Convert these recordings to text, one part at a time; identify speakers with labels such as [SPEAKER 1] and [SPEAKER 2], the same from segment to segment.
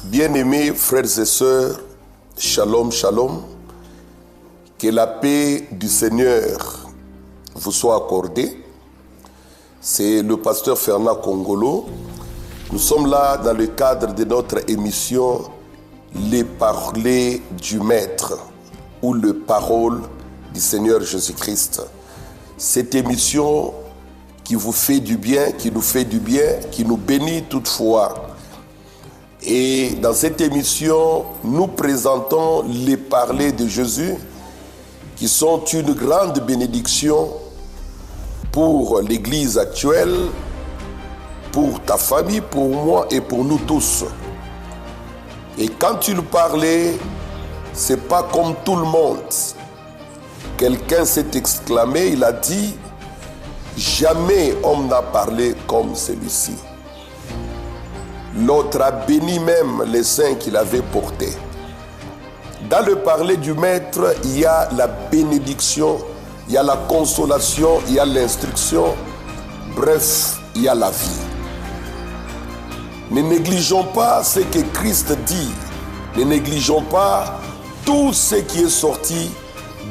[SPEAKER 1] Bien-aimés frères et sœurs, shalom, shalom, que la paix du Seigneur vous soit accordée. C'est le pasteur Fernand Congolo. Nous sommes là dans le cadre de notre émission Les Paroles du Maître ou le Parole du Seigneur Jésus-Christ. Cette émission qui vous fait du bien, qui nous fait du bien, qui nous bénit toutefois. Et dans cette émission, nous présentons les paroles de Jésus qui sont une grande bénédiction pour l'Église actuelle, pour ta famille, pour moi et pour nous tous. Et quand il parlait, c'est pas comme tout le monde. Quelqu'un s'est exclamé, il a dit, jamais homme n'a parlé comme celui-ci. L'autre a béni même les saints qu'il avait portés. Dans le parler du Maître, il y a la bénédiction, il y a la consolation, il y a l'instruction, bref, il y a la vie. Ne négligeons pas ce que Christ dit, ne négligeons pas tout ce qui est sorti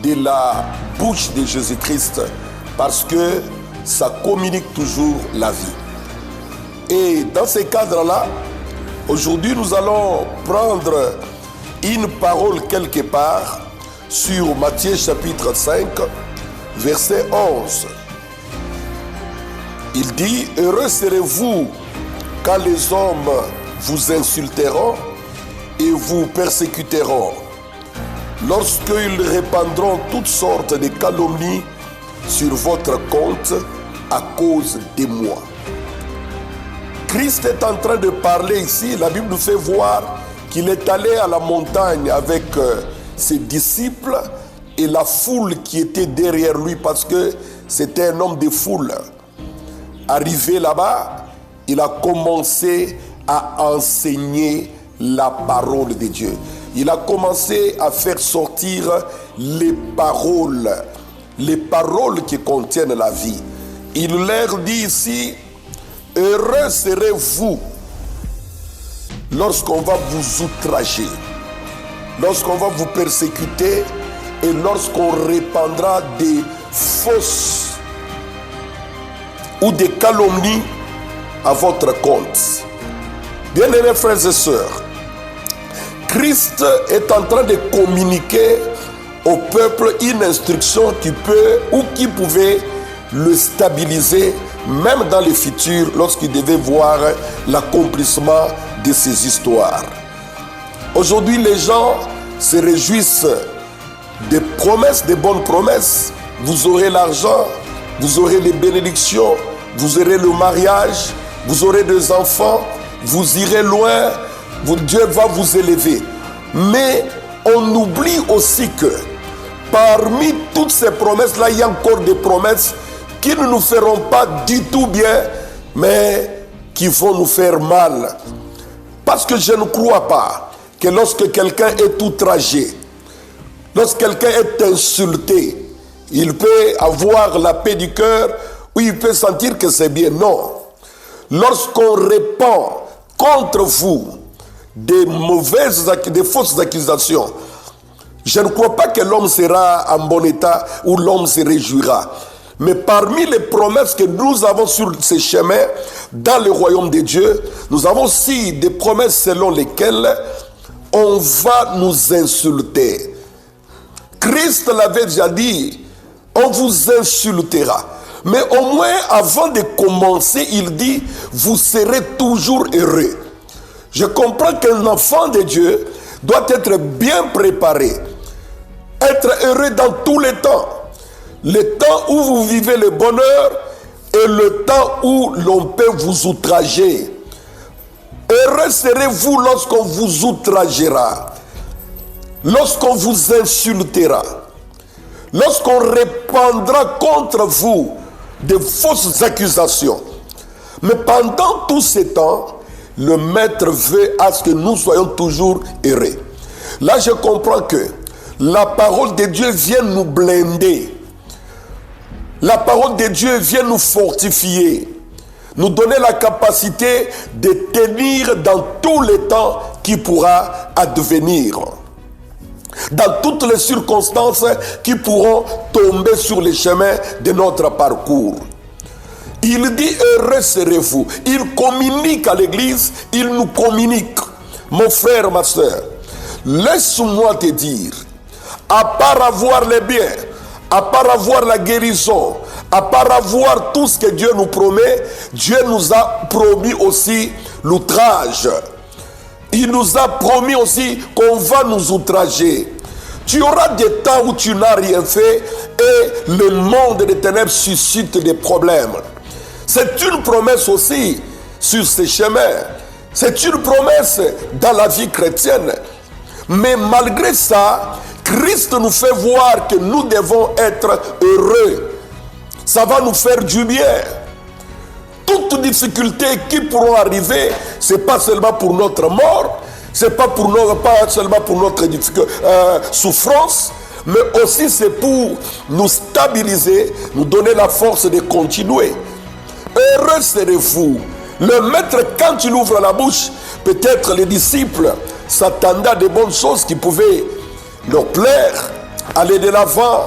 [SPEAKER 1] de la bouche de Jésus-Christ, parce que ça communique toujours la vie. Et dans ce cadre-là, aujourd'hui nous allons prendre une parole quelque part sur Matthieu chapitre 5, verset 11. Il dit, « Heureux serez-vous quand les hommes vous insulteront et vous persécuteront, lorsqu'ils répandront toutes sortes de calomnies sur votre compte à cause de moi. » Christ est en train de parler ici. La Bible nous fait voir qu'il est allé à la montagne avec ses disciples et la foule qui était derrière lui parce que c'était un homme de foule. Arrivé là-bas, il a commencé à enseigner la parole de Dieu. Il a commencé à faire sortir les paroles qui contiennent la vie. Il leur dit ici, heureux serez-vous lorsqu'on va vous outrager, lorsqu'on va vous persécuter et lorsqu'on répandra des fausses ou des calomnies à votre compte. Bien-aimés frères et sœurs, Christ est en train de communiquer au peuple une instruction qui peut ou qui pouvait le stabiliser même dans le futur lorsqu'il devait voir l'accomplissement de ces histoires. Aujourd'hui, les gens se réjouissent des promesses, des bonnes promesses. Vous aurez l'argent, vous aurez les bénédictions, vous aurez le mariage, vous aurez des enfants, vous irez loin, Dieu va vous élever. Mais on oublie aussi que parmi toutes ces promesses-là, il y a encore des promesses qui ne nous feront pas du tout bien, mais qui vont nous faire mal. Parce que je ne crois pas que lorsque quelqu'un est outragé, lorsque quelqu'un est insulté, il peut avoir la paix du cœur ou il peut sentir que c'est bien. Non. Lorsqu'on répand contre vous des fausses accusations, je ne crois pas que l'homme sera en bon état ou l'homme se réjouira. Mais parmi les promesses que nous avons sur ces chemins dans le royaume de Dieu, nous avons aussi des promesses selon lesquelles on va nous insulter. Christ l'avait déjà dit, on vous insultera. Mais au moins, avant de commencer, il dit, vous serez toujours heureux. Je comprends qu'un enfant de Dieu doit être bien préparé, être heureux dans tous les temps. Le temps où vous vivez le bonheur et le temps où l'on peut vous outrager. Heureux serez-vous lorsqu'on vous outragera, lorsqu'on vous insultera, lorsqu'on répandra contre vous de fausses accusations. Mais pendant tout ce temps, le Maître veut à ce que nous soyons toujours heureux. Là, je comprends que la parole de Dieu vient nous blinder. La parole de Dieu vient nous fortifier, nous donner la capacité de tenir dans tous les temps qui pourra advenir. Dans toutes les circonstances qui pourront tomber sur les chemins de notre parcours. Il dit, heureux serez-vous. Il communique à l'église, il nous communique. Mon frère, ma soeur, laisse-moi te dire, à part avoir les biens, à part avoir la guérison, à part avoir tout ce que Dieu nous promet, Dieu nous a promis aussi l'outrage. Il nous a promis aussi qu'on va nous outrager. Tu auras des temps où tu n'as rien fait et le monde des ténèbres suscite des problèmes. C'est une promesse aussi sur ces chemins. C'est une promesse dans la vie chrétienne. Mais malgré ça, Christ nous fait voir que nous devons être heureux. Ça va nous faire du bien. Toutes difficultés qui pourront arriver, ce n'est pas seulement pour notre mort, ce n'est pas seulement pour notre souffrance, mais aussi c'est pour nous stabiliser, nous donner la force de continuer. Heureux serez-vous. Le maître, quand il ouvre la bouche, peut-être les disciples s'attendaient à de bonnes choses qui pouvaient leur plaire. Allez de l'avant,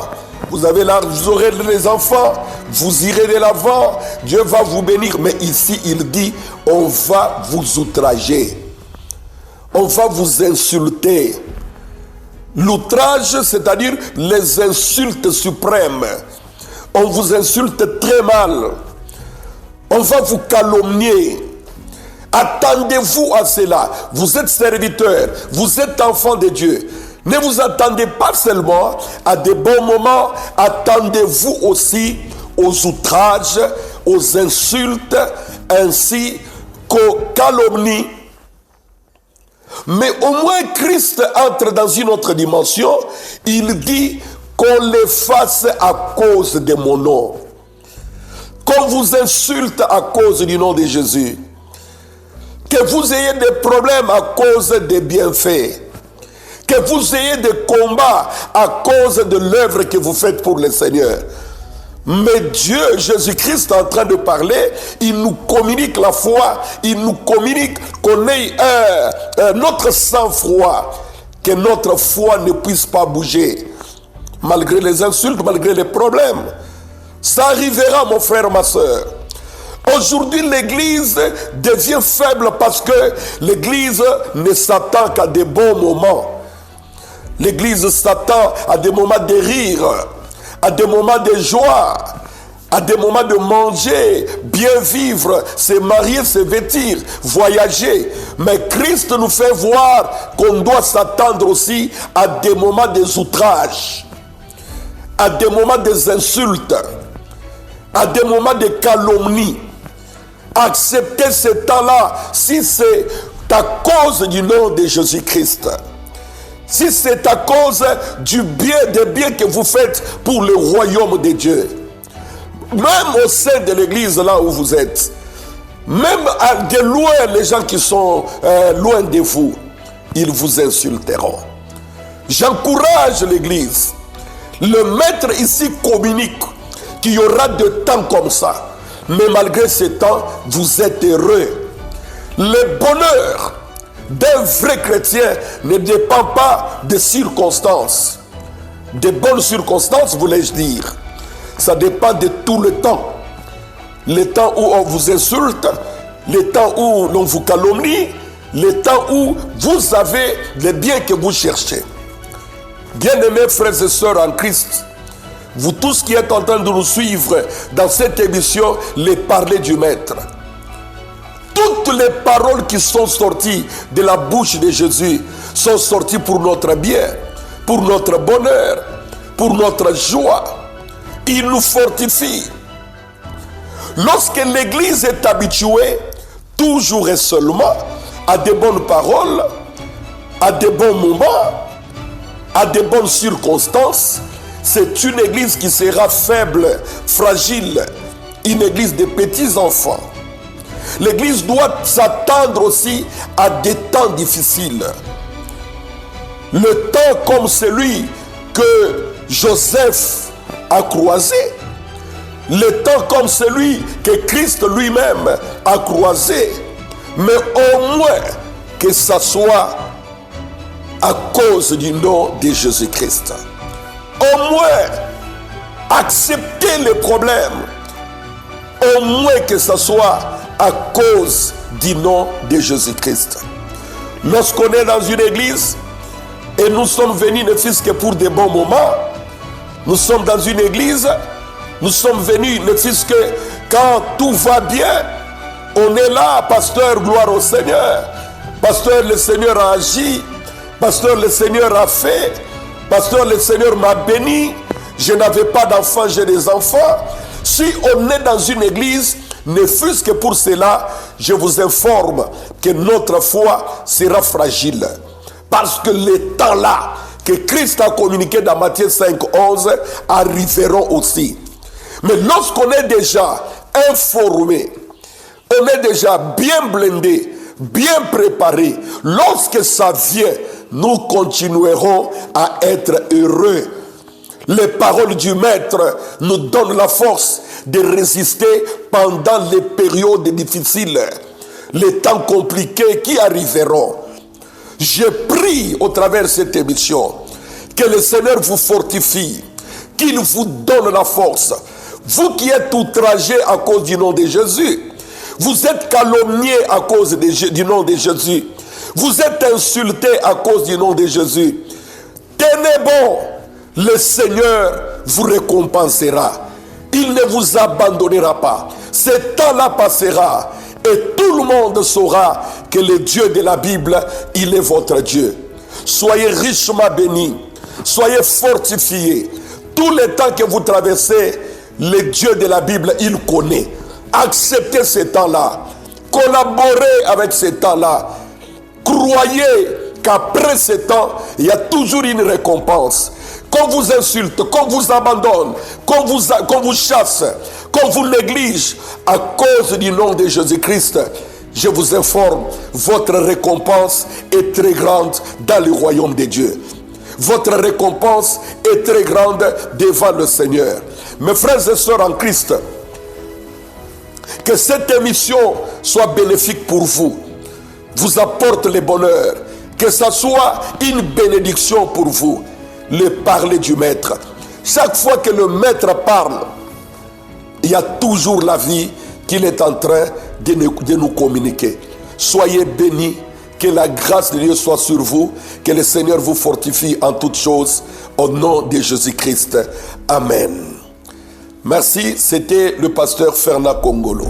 [SPEAKER 1] vous aurez les enfants, vous irez de l'avant, Dieu va vous bénir. Mais ici, il dit, on va vous outrager. On va vous insulter. L'outrage, c'est-à-dire les insultes suprêmes. On vous insulte très mal. On va vous calomnier. Attendez-vous à cela. Vous êtes serviteurs, vous êtes enfants de Dieu. Ne vous attendez pas seulement à des bons moments, attendez-vous aussi aux outrages, aux insultes, ainsi qu'aux calomnies. Mais au moins Christ entre dans une autre dimension. Il dit qu'on les fasse à cause de mon nom. Qu'on vous insulte à cause du nom de Jésus. Que vous ayez des problèmes à cause des bienfaits. Que vous ayez des combats à cause de l'œuvre que vous faites pour le Seigneur. Mais Dieu, Jésus-Christ, est en train de parler, il nous communique la foi, il nous communique qu'on ait notre sang-froid, que notre foi ne puisse pas bouger, malgré les insultes, malgré les problèmes. Ça arrivera, mon frère, ma soeur. Aujourd'hui, l'Église devient faible parce que l'Église ne s'attend qu'à des bons moments. L'Église s'attend à des moments de rire, à des moments de joie, à des moments de manger, bien vivre, se marier, se vêtir, voyager. Mais Christ nous fait voir qu'on doit s'attendre aussi à des moments des outrages, à des moments des insultes, à des moments de calomnie. Acceptez ce temps-là si c'est à cause du nom de Jésus-Christ. Si c'est à cause du bien, des biens que vous faites pour le royaume de Dieu. Même au sein de l'église, là où vous êtes. Même de loin, les gens qui sont loin de vous, ils vous insulteront. J'encourage l'église. Le maître ici communique qu'il y aura des temps comme ça. Mais malgré ces temps, vous êtes heureux. Le bonheur d'un vrai chrétien ne dépend pas des circonstances. Des bonnes circonstances, voulais-je dire. Ça dépend de tout le temps. Le temps où on vous insulte, le temps où l'on vous calomnie, le temps où vous avez les biens que vous cherchez. Bien-aimés frères et sœurs en Christ, vous tous qui êtes en train de nous suivre dans cette émission, les parler du Maître. Toutes les paroles qui sont sorties de la bouche de Jésus sont sorties pour notre bien, pour notre bonheur, pour notre joie. Il nous fortifie. Lorsque l'Église est habituée, toujours et seulement, à de bonnes paroles, à de bons moments, à de bonnes circonstances, c'est une Église qui sera faible, fragile, une Église de petits enfants. L'Église doit s'attendre aussi à des temps difficiles. Le temps comme celui que Joseph a croisé, le temps comme celui que Christ lui-même a croisé, mais au moins que ça soit à cause du nom de Jésus-Christ. Au moins, acceptez les problèmes. Au moins que ce soit à cause du nom de Jésus-Christ. Lorsqu'on est dans une église et nous sommes venus ne fût-ce que pour des bons moments, nous sommes dans une église, nous sommes venus ne fût-ce que quand tout va bien, on est là, pasteur, gloire au Seigneur. Pasteur, le Seigneur a agi. Pasteur, le Seigneur a fait. Pasteur, le Seigneur m'a béni. Je n'avais pas d'enfants, j'ai des enfants. Si on est dans une église, ne fût-ce que pour cela, je vous informe que notre foi sera fragile. Parce que les temps-là que Christ a communiqué dans Matthieu 5, 11 arriveront aussi. Mais lorsqu'on est déjà informé, on est déjà bien blindé, bien préparé, lorsque ça vient, nous continuerons à être heureux. Les paroles du Maître nous donnent la force de résister pendant les périodes difficiles, les temps compliqués qui arriveront. Je prie au travers de cette émission que le Seigneur vous fortifie, qu'il vous donne la force. Vous qui êtes outragés à cause du nom de Jésus, vous êtes calomniés à cause du nom de Jésus, vous êtes insultés à cause du nom de Jésus. Tenez bon, le Seigneur vous récompensera. Il ne vous abandonnera pas. Ce temps-là passera et tout le monde saura que le Dieu de la Bible, il est votre Dieu. Soyez richement bénis, soyez fortifiés. Tous les temps que vous traversez, le Dieu de la Bible, il connaît. Acceptez ce temps-là. Collaborez avec ce temps-là. Croyez qu'après ce temps, il y a toujours une récompense. Qu'on vous insulte, qu'on vous abandonne, qu'on vous chasse, qu'on vous néglige à cause du nom de Jésus-Christ, je vous informe, votre récompense est très grande dans le royaume de Dieu. Votre récompense est très grande devant le Seigneur. Mes frères et sœurs en Christ, que cette émission soit bénéfique pour vous, vous apporte le bonheur, que ça soit une bénédiction pour vous, le parler du Maître. Chaque fois que le Maître parle, il y a toujours la vie qu'il est en train de nous communiquer. Soyez bénis, que la grâce de Dieu soit sur vous, que le Seigneur vous fortifie en toutes choses, au nom de Jésus-Christ. Amen. Merci, c'était le pasteur Fernand Congolo.